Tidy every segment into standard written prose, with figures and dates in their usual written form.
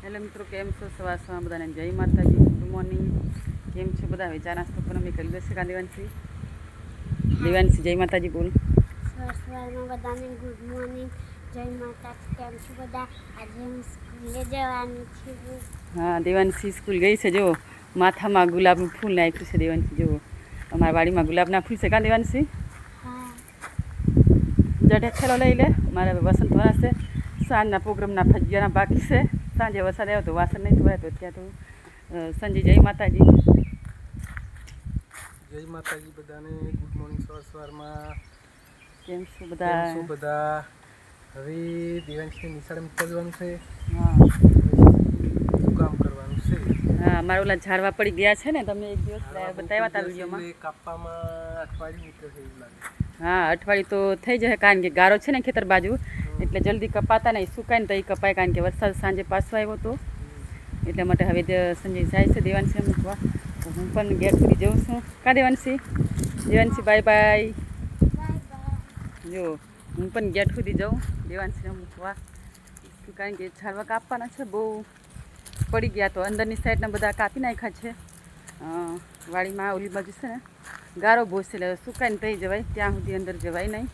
Hello મિત્રો, કેમ છો? સવાર બધાને જય માતાજી, ગુડ મોર્નિંગ. કેમ છો બધા? હવે ચા નાસ્તો પણ અમે કરી દેશે. કા દેવાંશી? દેવાંશી જય માતાજી બોલ. સવારમાં બધાને ગુડ મોર્નિંગ, જય માતાજી. કેમ છો બધા? આજે હું સ્કૂલે જવાની છું. હા, દેવાંશી સ્કૂલ ગઈ છે. જો માથામાં ગુલાબનું ફૂલ નાખ્યું છે. દેવાંશી જુઓ, અમારા વાડીમાં ગુલાબના ફૂલ છે. કા દેવાંશી? હા. જડે ખેલો લઈ લે. મારે વસંત વરાશે. સાંજના પ્રોગ્રામના ભજીયાના બાકી છે. સાંજે વરસાદ આવ્યો તો વાસણ નહીં ધોવાય તો ત્યાં તો સંજય જય માતાજી. જય માતાજી બધાને. Good morning. સવારમાં કેમ છો કેમ બધા? છો બધા? હવે દેવાંશને નિશાળે જવાનું છે. હા, શું કામ કરવાનું છે? હા, મારા ઓલા ઝાડવા પડી ગયા છે ને, તમે એક દિવસ બતાવ્યા હતા વિડીયોમાં. કાપવામાં અઠવાડિયું નીકળશે એવું લાગે. હા, અઠવાડિયું તો થઈ જશે, કારણ કે ગારો છે ને ખેતર બાજુ, એટલે જલ્દી કપાતા નહીં. સુકાય ને તો એ કપાય, કારણ કે વરસાદ સાંજે પાછો આવ્યો હતો. એટલા માટે હવે સંજય જાય છે દેવાંશી મૂકવા. તો હું પણ ગેટ સુધી જઉં છું. કા દેવાંશી? Devanshi bye bye. જો હું પણ ગેટ સુધી જાઉં દેવાંશીને મૂકવા, કારણ કે ઝાડવા કાપવાના છે. બહુ પડી ગયા તો અંદરની સાઈડના બધા કાપી નાખ્યા છે. વાડીમાં ઓલી બાજુ છે ને ગારો બહુ છે, એટલે સુકાઈને થઈ જવાય, ત્યાં સુધી અંદર જવાય નહીં.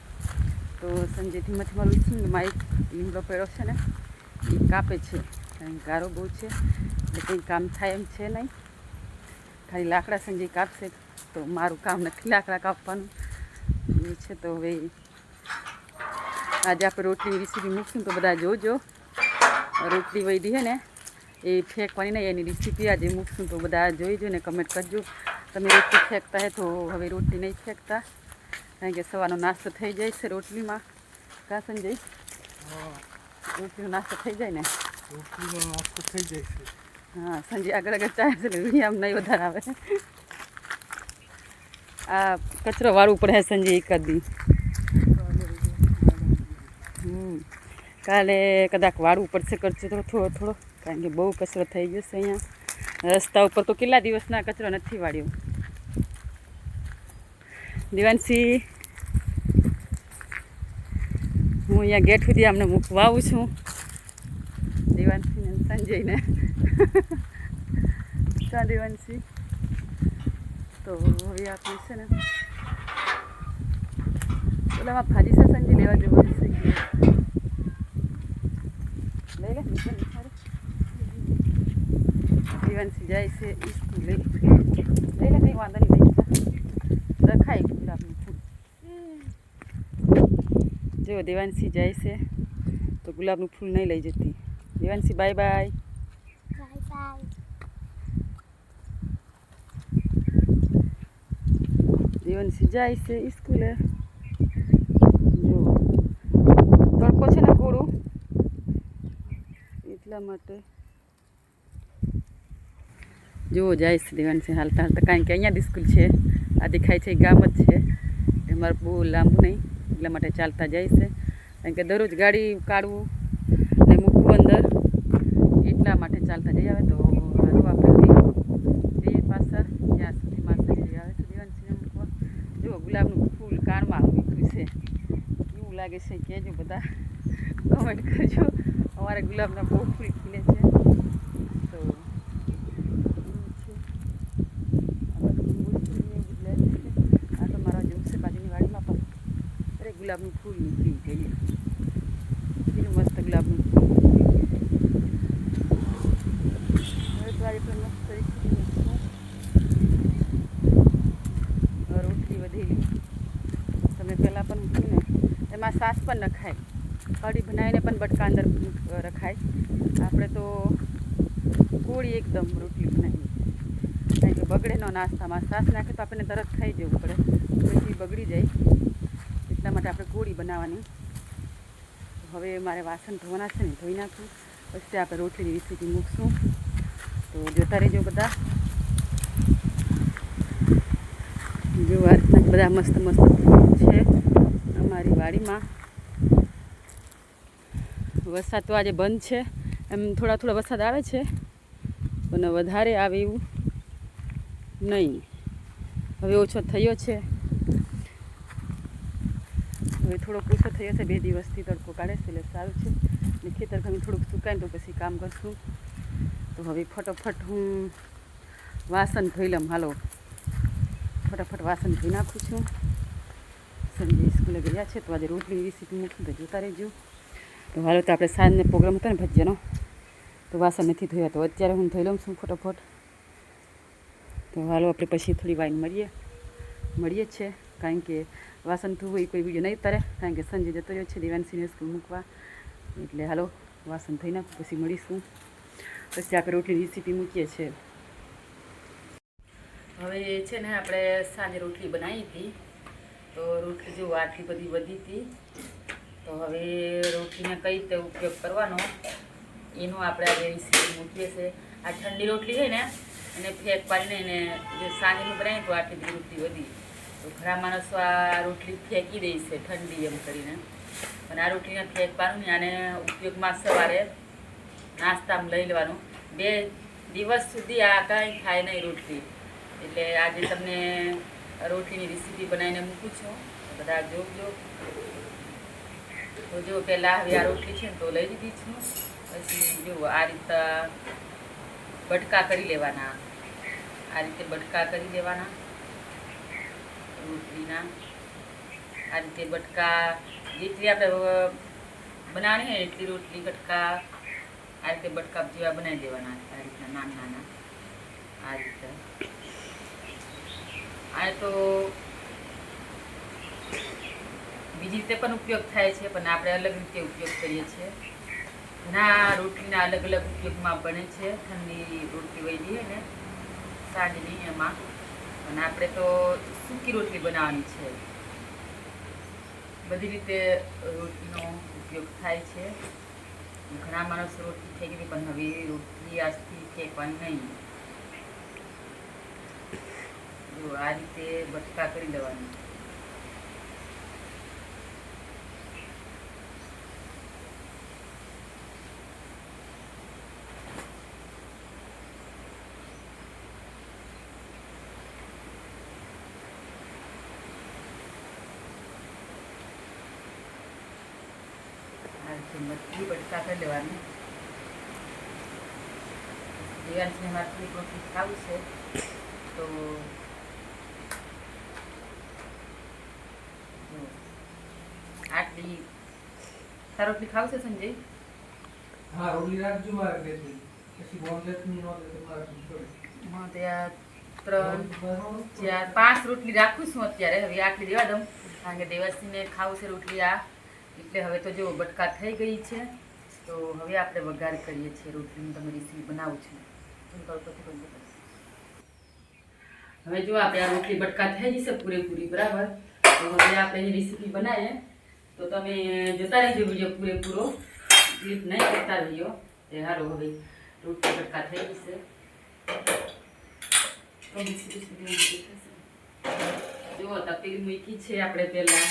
તો સંજય ધીમેથી મારું સિંગમાં એક લીમડો પેડો છે ને એ કાપે છે, કારણ કે ગારો બહુ છે એટલે કંઈ કામ થાય એમ છે નહીં. ખાલી લાકડા સંજય કાપશે, તો મારું કામ નથી લાકડા કાપવાનું એ છે. તો હવે આજે આપણે રોટલીની રેસીપી મૂકશું, તો બધા જોજો. રોટલી વૈધી છે ને એ ફેંકવાની નહીં, એની રેસીપી આજે મૂકશું, તો બધા જોઈજો ને કમેન્ટ કરજો. તમે રોટલી ફેંકતા હે તો હવે રોટલી નહીં ફેંકતા, કારણ કે સવારનો નાસ્તો થઈ જાય છે રોટલીમાં. કા સંજય? રોટલીનો નાસ્તો થઈ જાય ને? રોટલીનો નાસ્તો થઈ જાય છે. હા, સંજય આગળ ચાલે છે, એટલે આમ નહીં વધારે આવે. આ કચરો વાળવું પડે સંજય એક દી. કાલે કદાચ વાળવું પડશે કચરો થોડો, કારણ કે બહુ કચરો થઈ જશે અહીંયા. રસ્તા ઉપર તો કેટલા દિવસના કચરો નથી વાળ્યો. દેવાંશી, હું અહીંયા ગેટ સુધી અમને મૂકવા આવું છું, દેવાંશીને સંજયને. ક્યાં દેવાંશી? તો હવે આપણે છે ને ઓલામાં ભાજી છે સંજય લેવા જવાનું છે. લઈ લે. દેવાંશી જાય છે સ્કૂલે. લઈ લે, કંઈ વાંધો નહીં. લઈ રખાય ગુલાબનું ફૂલ. જો દેવાંશી જાય છે તો ગુલાબનું ફૂલ નહીં લઈ જતી. Devanshi bye bye. દેવાંશી જાય છે સ્કૂલે. જો તડકો છે ને થોડું, એટલા માટે જો જાય છે દેવાંશી હાલતા હાલતા, કારણ કે અહીંયા સ્કૂલ છે. આ દેખાય છે ગામ જ છે, અમારે બહુ લાંબુ નહીં, એટલા માટે ચાલતા જાય છે. કારણ કે દરરોજ ગાડી કાઢવું ને મૂકવું અંદર, એટલા માટે ચાલતા જઈ આવે. તો હાલો આપણે જઈએ પાછા જ્યાં સુધી માસા જઈ આવે છે દેવાંશીને મૂકવા. જો ગુલાબનું ફૂલ કાળમાં મૂક્યું છે, કેવું લાગે છે કહેજો બધા, કમેન્ટ કરજો. અમારે ગુલાબના બહુ ફૂલ ખીલે છે. તો આ તો મારા જેવું છે બાજુની વાડીમાં પણ. અરે ગુલાબનું ફૂલ નીકળી ગયું, કેટલું મસ્ત ગુલાબનું ફૂલ. હવે તો આજે પણ મસ્ત રોટલી વધેલી. તમે પહેલાં પણ મૂકી ને એમાં સાસ પણ નખાય, કઢી બનાવીને પણ બટકા અંદર રખાય. આપણે તો કોળી એકદમ રોટલી બનાવીએ, કારણ કે બગડે ન નાસ્તામાં. સાસ નાખે તો આપણને તરત ખાઈ જવું પડે, પછી બગડી જાય. એટલા માટે આપણે કોળી બનાવવાની. હવે મારે વાસણ ધોવાના છે ને, ધોઈ નાખું, પછી આપણે રોટલીની રેસીપી મૂકશું. તો જોતા રહેજો બધા. જો આ રીતના બધા મસ્ત મસ્ત છે અમારી વાડીમાં. વરસાદ તો આજે બંધ છે, એમ થોડા થોડા વરસાદ આવે છે, પણ વધારે આવે એવું નહીં. હવે ઓછો થયો છે, હવે થોડોક ઓછો થયો છે. 2 દિવસથી તડકો કાઢે છે, એટલે સારું છે. ને ખેતર ગમે થોડુંક સુકાય તો પછી કામ કરશું. તો હવે ફટાફટ હું વાસણ ધોઈ લઉં. હાલો ફટાફટ વાસણ ધોઈ નાખું છું. સંજય સ્કૂલે ગયા છે તો આજે રોટલીની રેસીપી મૂકું તો જોતા રહેજો. તો હાલો તો આપણે સાંજને પ્રોગ્રામ હતો ને ભજીયાનો, તો વાસણ નથી ધોયા તો અત્યારે હું ધોઈ લઉં છું ફટાફટ. તો હાલો આપણે પછી થોડી વાર મળીએ છે, કારણ કે વાસણ ધોવું એ કોઈ વિડીયો નહીં ઉતારે, કારણ કે સંજય જતો રહ્યો છે દેવાંશીને સ્કૂલ મૂકવા. એટલે હાલો વાસણ ધોઈ નાખું પછી મળીશું, પછી આપણે રોટલીની રેસીપી મૂકીએ છીએ. હવે છે ને આપણે સાંજે રોટલી બનાવી હતી, તો રોટલી જો આટલી બધી વધી હતી. તો હવે રોટલીને કઈ રીતે ઉપયોગ કરવાનો એનું આપણે આજે રેસીપી મૂકીએ છીએ. આ ઠંડી રોટલી છે ને એને ફેંક પાડીને એને જે સાંજનું બનાવીએ તો આટલી બધી રોટલી વધી. તો ઘણા માણસો આ રોટલી ફેંકી દે છે ઠંડી એમ કરીને, પણ આ રોટલીને ફેંક પાડું ને આને ઉપયોગમાં સવારે નાસ્તામાં લઈ લેવાનું. 2 દિવસ સુધી આ કાંઈ ખાય નહીં રોટલી. એટલે આજે તમને રોટલીની રેસીપી બનાવીને મૂકું છું, બધા જોજો. તો જો પહેલાં હવે આ રોટલી છે ને તો લઈ લીધી છું. પછી જો આ રીતે બટકા કરી લેવાના, આ રીતે બટકા કરી લેવાના રોટલીના. આ રીતે બટકા જેટલી આપણે બનાવવાની હોય એટલી રોટલી બટકા આ રીતે બટકા જેવા બનાવી દેવાના. આ રીતના નાના નાના આ રીતે. આ તો બીજી રીતે પણ ઉપયોગ થાય છે, પણ આપણે અલગ રીતે ઉપયોગ કરીએ છીએ. ઘણા રોટલીના અલગ અલગ ઉપયોગમાં બને છે. ઠંડી રોટલી વહી હોય ને સાંજની એમાં, અને આપણે તો સૂકી રોટલી બનાવવાની છે. બધી રીતે રોટલીનો ઉપયોગ થાય છે. ઘણા માણસો રોટલી ફેંકી દે, પણ હવે રોટલી આજથી ફેંકવાની નહીં. જો આ રીતે બટકા કરી લેવાનું. આ રીતે બધી બટકા કરી લેવાની. દેવાંશને મારે થોડીક રોટલી ખાવું છે, તો આટલી રોટલી ખાવ છે સંજય? હા, રોટલી રાખજો મારે બેથી. પછી બોનલેસની નો દે તમારે છોડે. હા, ત્યાં 3 4 5 રોટલી રાખું છું અત્યારે. હવે આટલી દેવા દઉં, કારણ કે દેવાંશીને ખાવું છે રોટલી આ. એટલે હવે તો જો બટકા થઈ ગઈ છે, તો હવે આપણે વઘાર કરીએ છીએ. રોટલીની તમે રેસીપી બનાવું છું. હવે જો આપણે આ રોટલી બટકા થઈ જશે પૂરેપૂરી, બરાબર. તો હવે આપણે એની રેસીપી બનાવીએ. તો તમે જોતા રહેજો વિડીયો પૂરેપૂરો, ક્લિપ નહીં કરતા રહીજો. એ સારું, હવે રોટલી બટકા થઈ જશે. જુઓ તપેલી મૂકી છે આપણે પહેલા.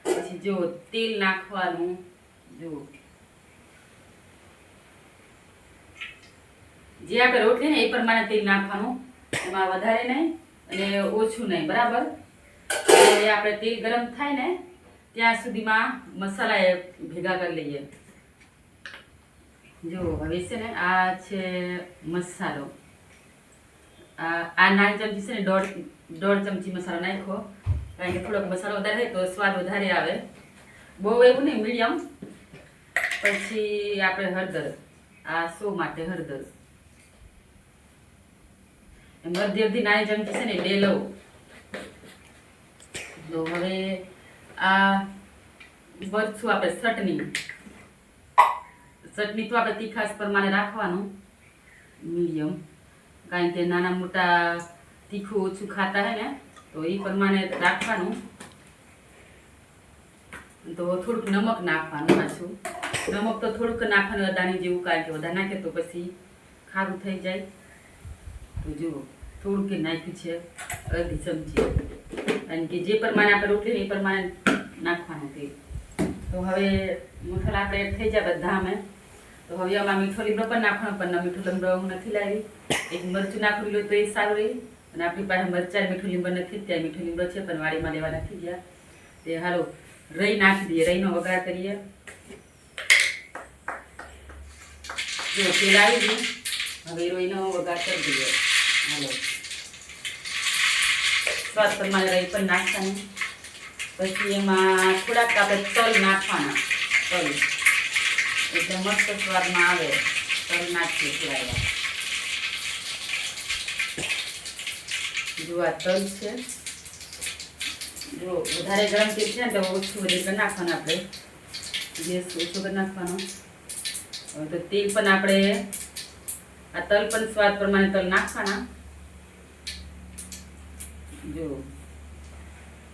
પછી જો તેલ નાખવાનું. જુઓ જે આપણે રોટલી ને એ પ્રમાણે તેલ નાખવાનું, એમાં વધારે નહીં અને ઓછું નહીં, બરાબર. એટલે આપણે તેલ ગરમ થાય ને ત્યાં સુધીમાં મસાલા એ ભેગા કરી લઈએ. જો હવે છે ને આ છે મસાલો. આ નાની ચમચી છે ને દોઢ ચમચી મસાલો નાખો, કારણ કે થોડોક મસાલો વધારે હોય તો સ્વાદ વધારે આવે. બહુ એવું નહીં, મીડિયમ. પછી આપણે હળદર, આ શો માટે હળદર મધ્ય અડધી નાની ચમચી છે ને 2 લઉં. તો હવે આ મરચું આપણે ચટણી તો આપણે તીખાસ પ્રમાણે રાખવાનું, મીડિયમ, કારણ કે નાના મોટા તીખું ઓછું ખાતા હોય ને તો એ પ્રમાણે રાખવાનું. તો થોડુંક નમક નાખવાનું પાછું. નમક તો થોડુંક નાખવાનું અદાણી જેવું, કારણ કે વધારે નાખે તો પછી ખારું થઈ જાય. તો જુઓ થોડુંક નાખ્યું છે, અડધી ચમચી, કારણ કે જે પ્રમાણે આપણે રોટલી એ પ્રમાણે નાખવાનું તેલ. તો હવે મસાલા આપણે એડ થઈ જાય બધા અમે. તો હવે આમાં મીઠો લીમડો પણ નાખવાનો, પણ મીઠો લીમડો હું નથી લાવી. એક મરચું નાખવું લો તો એ સારું રહી. અને આપણી પાસે મરચાં મીઠો લીમડો નથી, ત્યાં મીઠો લીમડો છે પણ વાડીમાં લેવા નથી ગયા. તે હાલો રઈ નાખી દઈએ, રઈનો વઘાર કરીએ. જો તેલ આવી ગયું, હવે રોઈનો વઘાર કરી દઈએ. હાલો સ્વાદ પ્રમાણે રાઈ પણ નાખવાનું. પછી એમાં થોડાક આપણે તલ નાખવાના. તલ એટલે મસ્ત સ્વાદમાં આવે. તલ નાખીએ થોડા એવા. જો આ તલ છે. જો વધારે ગરમ તેલ છે ને તો ઓછું બધું કરી નાખવાનું. આપણે ગેસ ઓછો કરી નાખવાનો. તો તેલ પણ આપણે આ તલ પણ સ્વાદ પ્રમાણે તલ નાખવાના. જો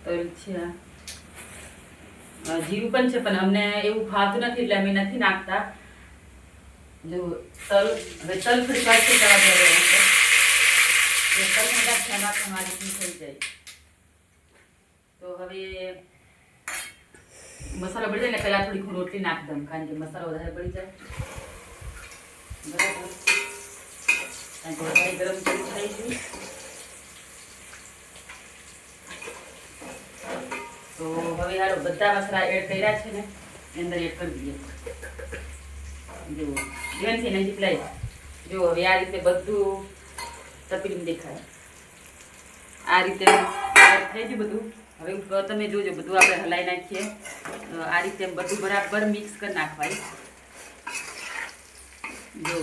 તલ છે, જીરું પણ છે, પણ અમને એવું ભાવતું નથી એટલે અમે નથી નાખતા. જો તલ, હવે તલ થોડી વાર શેકાવા દેવાનું છે. તલ મોટા ધ્યાન રાખવાનું આ રીતનું થઈ જાય. તો હવે મસાલો બળી જાય ને પહેલાં થોડી રોટલી નાખી દઉં, કારણ કે મસાલો વધારે બળી જાય. બરાબર, કારણ કે વધારે ગરમ તેલ થઈ ગયું. તો હવે હાલો બધા મસાલા એડ કર્યા છે ને એની અંદર એડ કરી દઈએ. જો જીવનથી નજીક લઈ. જો હવે આ રીતે બધું તપીને દેખાય. આ રીતે થઈ ગયું બધું. હવે તમે જોજો બધું આપણે હલાવી નાખીએ. આ રીતે બધું બરાબર મિક્સ કરી નાખવાય. જો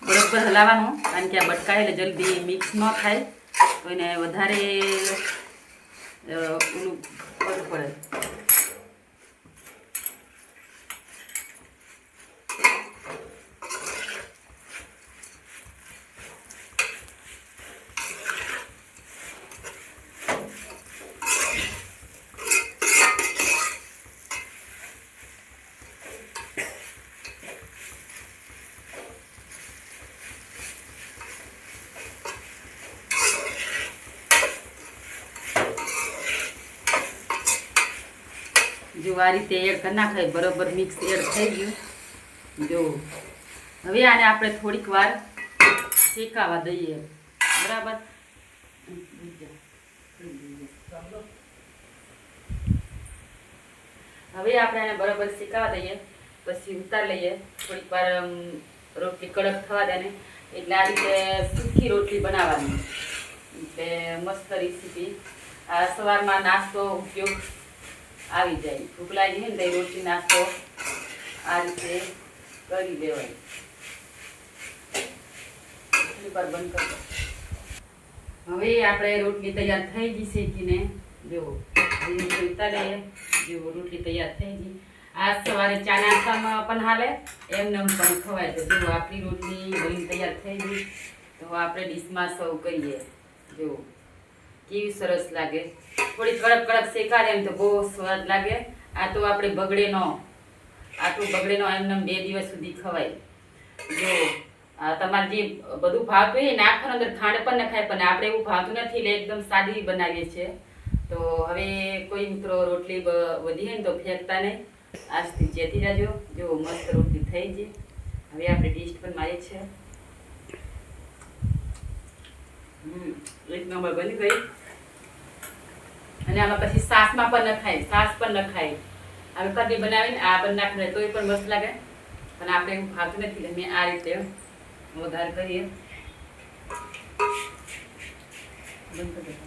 બરાબર હલાવવાનું, કારણ કે આ બટકાય એટલે જલ્દી મિક્સ ન થાય. તો એને વધારે ઓલું કરવું પડે. જો આ રીતે એડ કરી નાખાય. બરાબર મિક્સ એડ થઈ ગયું. જો હવે આને આપણે થોડીક વાર શેકાવા દઈએ. બરાબર, હવે આપણે આને બરાબર શેકાવા દઈએ. પછી ઉતાર લઈએ. થોડીક વાર રોટલી કડક થવા દે ને એટલે આ રીતે સૂકી રોટલી બનાવવાની. એટલે મસ્ત રેસીપી. આ સવારમાં નાસ્તો ઉપયોગ આવી જાય. ભૂખ લાગી ને તો રોટલી નાસ્તો આ રીતે કરી દેવાય. બંધ કરો. હવે આપણે રોટલી તૈયાર થઈ ગઈ શેકીને. જો ઉતારીએ. જો રોટલી તૈયાર થઈ ગઈ. આ સવારે ચા નાસ્તામાં પણ હાલે, એમને પણ ખવાય. તો જો આપણી રોટલી બની તૈયાર થઈ ગઈ. તો આપણે ડીશમાં સર્વ કરીએ. જો કેવી સરસ લાગે. થોડી કડક કડક શેકાડે એમ તો બહુ સ્વાદ લાગે. આ તો આપણે બગડે નો, આટલું બગડે નો એમને 2 દિવસ સુધી ખવાય. જો તમારે જે બધું ભાવતું હોય નાખવાનું, અંદર ખાંડ પણ નખાય, પણ આપણે એવું ભાવતું નથી એટલે એકદમ સાદી બનાવીએ છીએ. તો હવે કોઈ મિત્રો રોટલી વધી હોય ને તો ફેંકતા નહીં. આજથી જેથી જાજો. જો મસ્ત રોટલી થઈ ગઈ. હવે આપણે ટેસ્ટ પણ મારીએ છીએ. એક નંબર બની ગઈ. અને આમાં પછી સાસમાં પણ નખાય, સાસ પણ નખાય. હવે કઢી બનાવીને આ પણ નાખીને તોય પણ મસ્ત લાગે, પણ આપણે એવું ખાતું નથી એટલે મેં આ રીતે વધારે કરીએ. બંધ કરી દો.